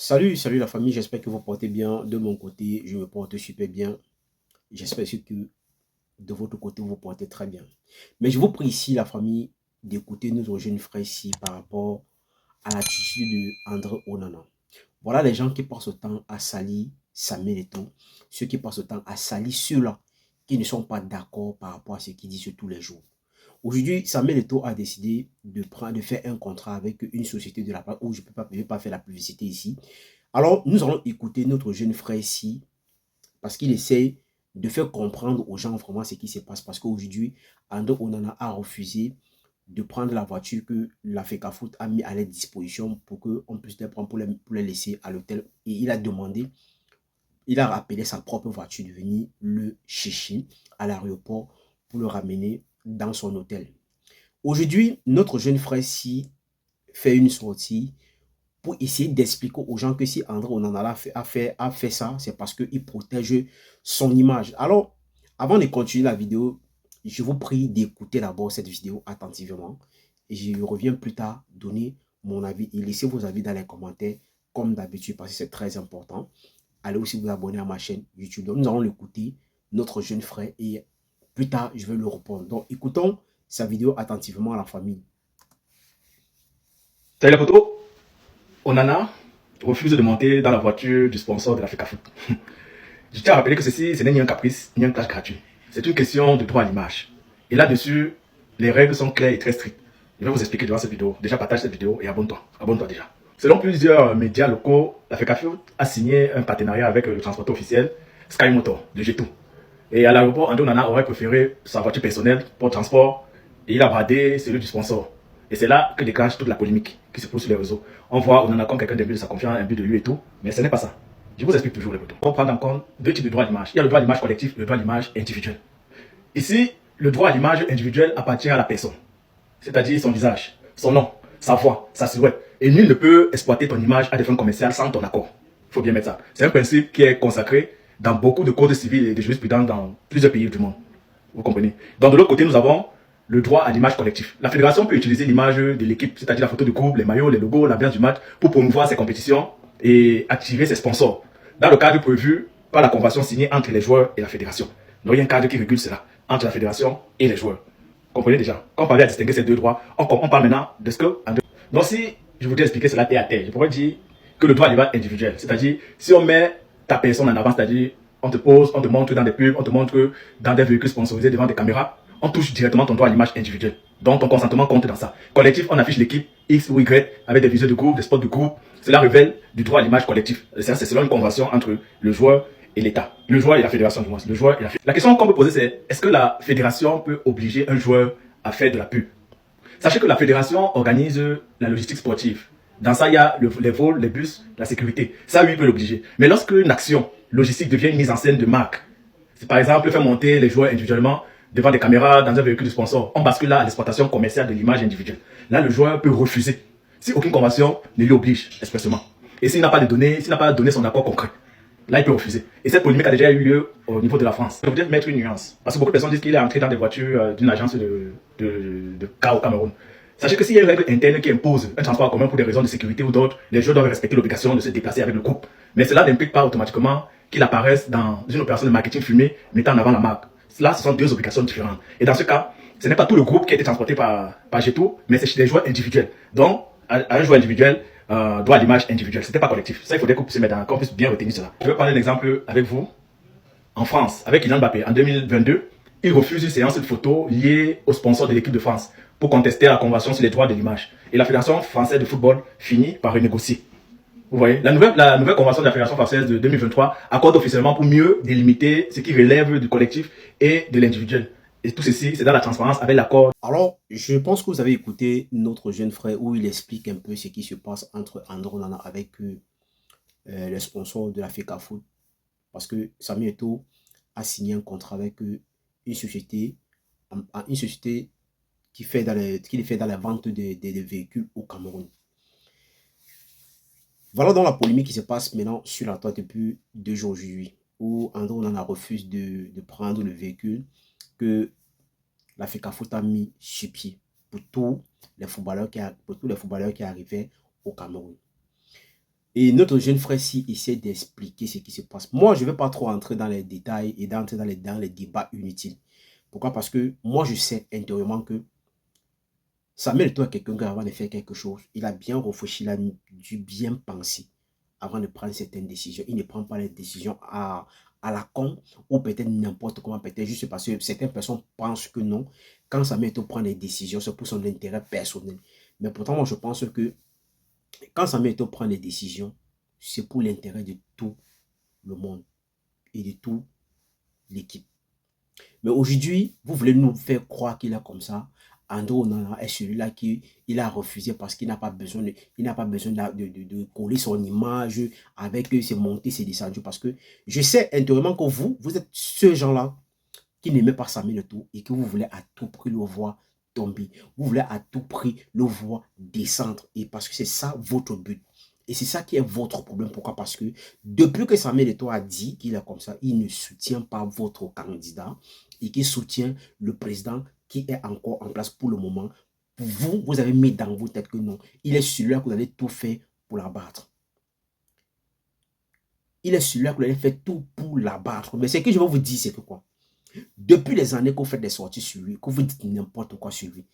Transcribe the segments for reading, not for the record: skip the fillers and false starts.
Salut la famille, j'espère que vous portez bien. De mon côté, je me porte super bien. J'espère aussi que de votre côté, vous vous portez très bien. Mais je vous prie ici, la famille, d'écouter notre jeune frère ici par rapport à l'attitude de André Onana. Voilà les gens qui passent le temps à salir Samuel Eto'o, ceux qui passent le temps à salir ceux-là qui ne sont pas d'accord par rapport à ce qu'il dit sur tous les jours. Aujourd'hui, Samuel Eto'o a décidé de faire un contrat avec une société de la part où je ne peux pas faire la publicité ici. Alors, nous allons écouter notre jeune frère ici parce qu'il essaie de faire comprendre aux gens vraiment ce qui se passe. Parce qu'aujourd'hui, André Onana a refusé de prendre la voiture que la FECAFOOT a mis à leur disposition pour qu'on puisse les prendre pour les laisser à l'hôtel. Et il a demandé, il a rappelé sa propre voiture de venir le chercher à l'aéroport pour le ramener dans son hôtel. Aujourd'hui, notre jeune frère ici fait une sortie pour essayer d'expliquer aux gens que si André Onana a fait ça, c'est parce qu'il protège son image. Alors, avant de continuer la vidéo, je vous prie d'écouter d'abord cette vidéo attentivement. Et je reviens plus tard donner mon avis et laisser vos avis dans les commentaires, comme d'habitude, parce que c'est très important. Allez aussi vous abonner à ma chaîne YouTube. Donc, nous allons l'écouter, notre jeune frère, et plus tard, je vais le répondre. Donc, écoutons sa vidéo attentivement à la famille. T'as la photo? Onana refuse de monter dans la voiture du sponsor de la FECAFOOT. Je tiens à rappeler que ceci, ce n'est ni un caprice, ni un clash gratuit. C'est une question de droit à l'image. Et là-dessus, les règles sont claires et très strictes. Je vais vous expliquer durant cette vidéo. Déjà, partage cette vidéo et abonne-toi. Abonne-toi déjà. Selon plusieurs médias locaux, la FECAFOOT a signé un partenariat avec le transporteur officiel Sky Motor de Jetou. Et à l'aéroport, André Onana aurait préféré sa voiture personnelle pour le transport et il a bradé celui du sponsor. Et c'est là que déclenche toute la polémique qui se pose sur les réseaux. On voit Onana comme quelqu'un d'imbu de sa confiance, imbu de lui et tout, mais ce n'est pas ça. Je vous explique toujours les potos. On prend en compte deux types de droits à l'image. Il y a le droit à l'image collectif et le droit à l'image individuelle. Ici, le droit à l'image individuelle appartient à la personne, c'est-à-dire son visage, son nom, sa voix, sa silhouette. Et nul ne peut exploiter ton image à des fins commerciales sans ton accord. Il faut bien mettre ça. C'est un principe qui est consacré dans beaucoup de codes civils et de jurisprudence dans plusieurs pays du monde. Vous comprenez? Donc de l'autre côté, nous avons le droit à l'image collective. La fédération peut utiliser l'image de l'équipe, c'est-à-dire la photo de groupe, les maillots, les logos, l'ambiance du match, pour promouvoir ses compétitions et attirer ses sponsors. Dans le cadre prévu par la convention signée entre les joueurs et la fédération. Donc il y a un cadre qui régule cela, entre la fédération et les joueurs. Vous comprenez déjà? Quand on parle à distinguer ces deux droits, on parle maintenant de ce que... Donc si je voudrais expliquer cela terre à terre, je pourrais dire que le droit à l'image individuel, c'est-à-dire si on met ta personne en avant, c'est-à-dire on te pose, on te montre dans des pubs, on te montre dans des véhicules sponsorisés devant des caméras, on touche directement ton droit à l'image individuelle. Donc ton consentement compte dans ça. Collectif, on affiche l'équipe X ou Y avec des visuels de groupe, des spots de groupe. Cela révèle du droit à l'image collective. C'est selon une convention entre le joueur et l'État. Le joueur et la fédération, du moins. Le joueur et la question qu'on peut poser, c'est est-ce que la fédération peut obliger un joueur à faire de la pub? Sachez que la fédération organise la logistique sportive. Dans ça, il y a les vols, les bus, la sécurité. Ça, oui, peut l'obliger. Mais lorsque une action logistique devient une mise en scène de marque, c'est par exemple faire monter les joueurs individuellement devant des caméras dans un véhicule de sponsor, on bascule là à l'exploitation commerciale de l'image individuelle. Là, le joueur peut refuser si aucune convention ne lui oblige expressément. Et s'il n'a pas donné son accord concret, là, il peut refuser. Et cette polémique a déjà eu lieu au niveau de la France. Je voudrais mettre une nuance. Parce que beaucoup de personnes disent qu'il est entré dans des voitures d'une agence de car au Cameroun. Sachez que s'il y a une règle interne qui impose un transport en commun pour des raisons de sécurité ou d'autres, les joueurs doivent respecter l'obligation de se déplacer avec le groupe. Mais cela n'implique pas automatiquement qu'il apparaisse dans une opération de marketing fumée mettant en avant la marque. Là, ce sont deux obligations différentes. Et dans ce cas, ce n'est pas tout le groupe qui a été transporté par Jetou, mais c'est des joueurs individuels. Donc, un joueur individuel droit à l'image individuelle. C'était pas collectif. Ça, il faudrait qu'on puisse mettre qu'on puisse bien retenir cela. Je vais prendre un exemple avec vous. En France, avec Kylian Mbappé, en 2022, il refuse une séance de photos liée au sponsor de l'équipe de France pour contester la convention sur les droits de l'image. Et la Fédération française de football finit par renégocier. Vous voyez, la nouvelle convention de la Fédération française de 2023 accorde officiellement pour mieux délimiter ce qui relève du collectif et de l'individuel. Et tout ceci, c'est dans la transparence avec l'accord. Alors, je pense que vous avez écouté notre jeune frère où il explique un peu ce qui se passe entre André Onana avec les sponsors de la FECAFOOT. Parce que Samuel Eto'o a signé un contrat avec une société, une société qui fait dans la vente des véhicules au Cameroun. Voilà donc la polémique qui se passe maintenant sur la toile depuis 2 jours aujourd'hui, où André Onana refuse de prendre le véhicule que la FECAFOOT a mis sur pied pour tous les footballeurs qui arrivaient au Cameroun. Et notre jeune frère-ci essaie d'expliquer ce qui se passe. Moi, je ne vais pas trop entrer dans les détails et d'entrer dans les débats inutiles. Pourquoi? Parce que moi, je sais intérieurement que Samuel Eto'o est quelqu'un qui, avant de faire quelque chose, il a bien réfléchi, il a dû bien penser avant de prendre certaines décisions. Il ne prend pas les décisions à la con ou peut-être n'importe comment, peut-être juste parce que certaines personnes pensent que non. Quand Samuel Eto'o prend des décisions, c'est pour son intérêt personnel. Mais pourtant, moi, je pense que quand Samuel Eto'o prend des décisions, c'est pour l'intérêt de tout le monde et de toute l'équipe. Mais aujourd'hui, vous voulez nous faire croire qu'il est comme ça. André Onana est celui-là qui il a refusé parce qu'il n'a pas besoin de coller son image avec ses montées, ses descendus. Parce que je sais intérieurement que vous êtes ce gens-là qui n'aimait pas Samuel Eto'o et que vous voulez à tout prix le voir tomber. Vous voulez à tout prix le voir descendre. Et parce que c'est ça votre but. Et c'est ça qui est votre problème. Pourquoi? Parce que depuis que Samuel Eto'o a dit qu'il est comme ça, il ne soutient pas votre candidat et qu'il soutient le président qui est encore en place pour le moment. Vous avez mis dans vos têtes que non. Il est celui-là que vous allez tout faire pour l'abattre. Il est celui-là que vous allez faire tout pour l'abattre. Mais ce que je vais vous dire, c'est que quoi? Depuis les années que vous faites des sorties sur lui, que vous dites n'importe quoi sur lui,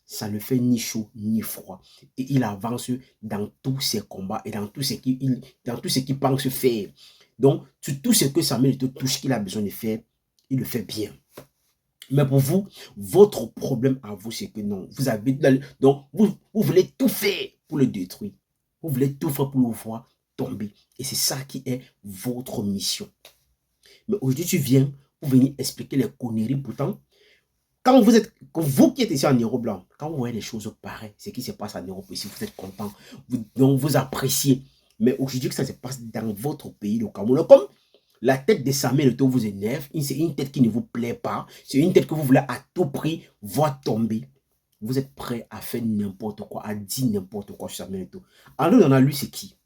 ça ne fait ni chaud ni froid. Et il avance dans tous ses combats et dans tout ce qu'il pense faire. Donc, sur tout ce que Samuel Eto'o touche qu'il a besoin de faire, il le fait bien. Mais pour vous, votre problème à vous, c'est que non. Donc, vous voulez tout faire pour le détruire. Vous voulez tout faire pour le voir tomber. Et c'est ça qui est votre mission. Mais aujourd'hui, tu viens pour venir expliquer les conneries. Pourtant, quand vous qui êtes ici en Europe, blanc, quand vous voyez les choses pareilles, ce qui se passe en Europe ici, vous êtes content, donc vous appréciez. Mais aujourd'hui que ça se passe dans votre pays, le Cameroun, comme la tête de Samuel Eto'o vous énerve, c'est une tête qui ne vous plaît pas, c'est une tête que vous voulez à tout prix voir tomber. Vous êtes prêt à faire n'importe quoi, à dire n'importe quoi sur Samuel Eto'o. Alors, dans lui, c'est qui?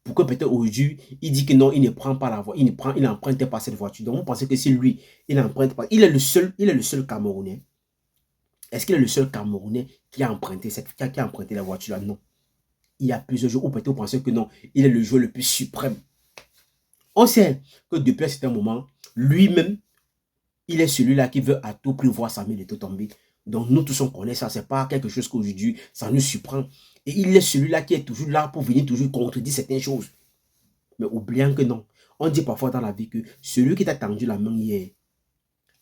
Pourquoi peut-être aujourd'hui, il dit que non, il ne prend pas la voie, il n'emprunte pas cette voiture. Donc, vous pensez que c'est lui, il n'emprunte pas. Il est le seul Camerounais. Est-ce qu'il est le seul Camerounais qui a emprunté la voiture là? Non. Il y a plusieurs jours où peut-être vous pensez que non, il est le joueur le plus suprême. On sait que depuis un certain moment, lui-même, il est celui-là qui veut à tout prix voir Samuel Eto'o tomber. Donc nous tous on connaît ça, c'est pas quelque chose qu'aujourd'hui ça nous surprend. Et il est celui-là qui est toujours là pour venir toujours contredire certaines choses. Mais oubliant que non. On dit parfois dans la vie que celui qui t'a tendu la main hier,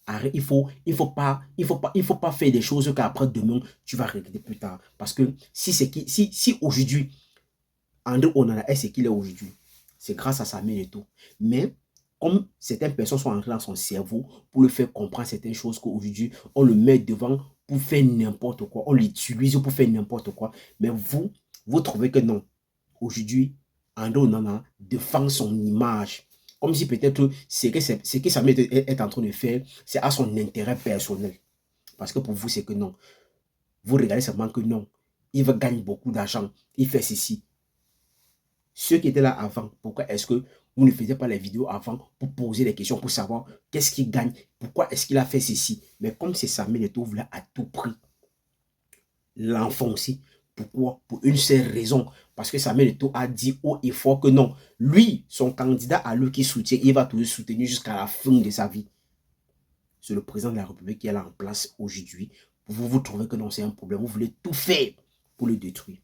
arrête, il faut pas faire des choses qu'après demain, tu vas regretter plus tard. Parce que si aujourd'hui, André Onana est ce qu'il est aujourd'hui, c'est grâce à Samuel Eto'o. Mais comme certaines personnes sont entrées dans son cerveau pour le faire comprendre certaines choses qu'aujourd'hui, on le met devant pour faire n'importe quoi. On l'utilise pour faire n'importe quoi. Mais vous trouvez que non. Aujourd'hui, André Onana défend son image. Comme si peut-être ce que Samuel est en train de faire, c'est à son intérêt personnel. Parce que pour vous, c'est que non. Vous regardez seulement que non. Il veut gagner beaucoup d'argent. Il fait ceci. Ceux qui étaient là avant, pourquoi est-ce que vous ne faisiez pas les vidéos avant pour poser des questions, pour savoir qu'est-ce qu'il gagne, pourquoi est-ce qu'il a fait ceci. Mais comme c'est Samuel Eto'o, vous voulez à tout prix l'enfoncer. Pourquoi? Pour une seule raison. Parce que Samuel Eto'o a dit haut et fort que non. Lui, son candidat à lui qui soutient, il va toujours soutenir jusqu'à la fin de sa vie. C'est le président de la République qui est là en place aujourd'hui. Vous trouvez que non, c'est un problème. Vous voulez tout faire pour le détruire.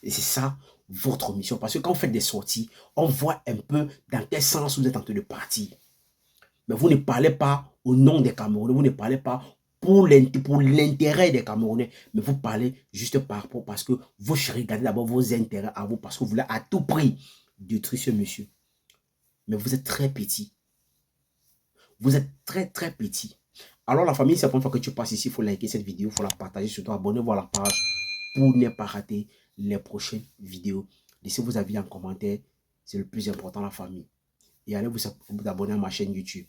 Et c'est ça votre mission. Parce que quand vous faites des sorties, on voit un peu dans quel sens vous êtes en train de partir. Mais vous ne parlez pas au nom des Camerounais. Vous ne parlez pas pour l'intérêt des Camerounais. Mais vous parlez juste par rapport parce que vous regardez d'abord vos intérêts à vous. Parce que vous voulez à tout prix détruire ce monsieur. Mais vous êtes très petit. Vous êtes très très petit. Alors la famille, c'est la première fois que tu passes ici, il faut liker cette vidéo, il faut la partager, surtout abonnez-vous à la page pour ne pas rater les prochaines vidéos. Laissez vos avis en commentaire, c'est le plus important la famille. Et allez vous abonner à ma chaîne YouTube.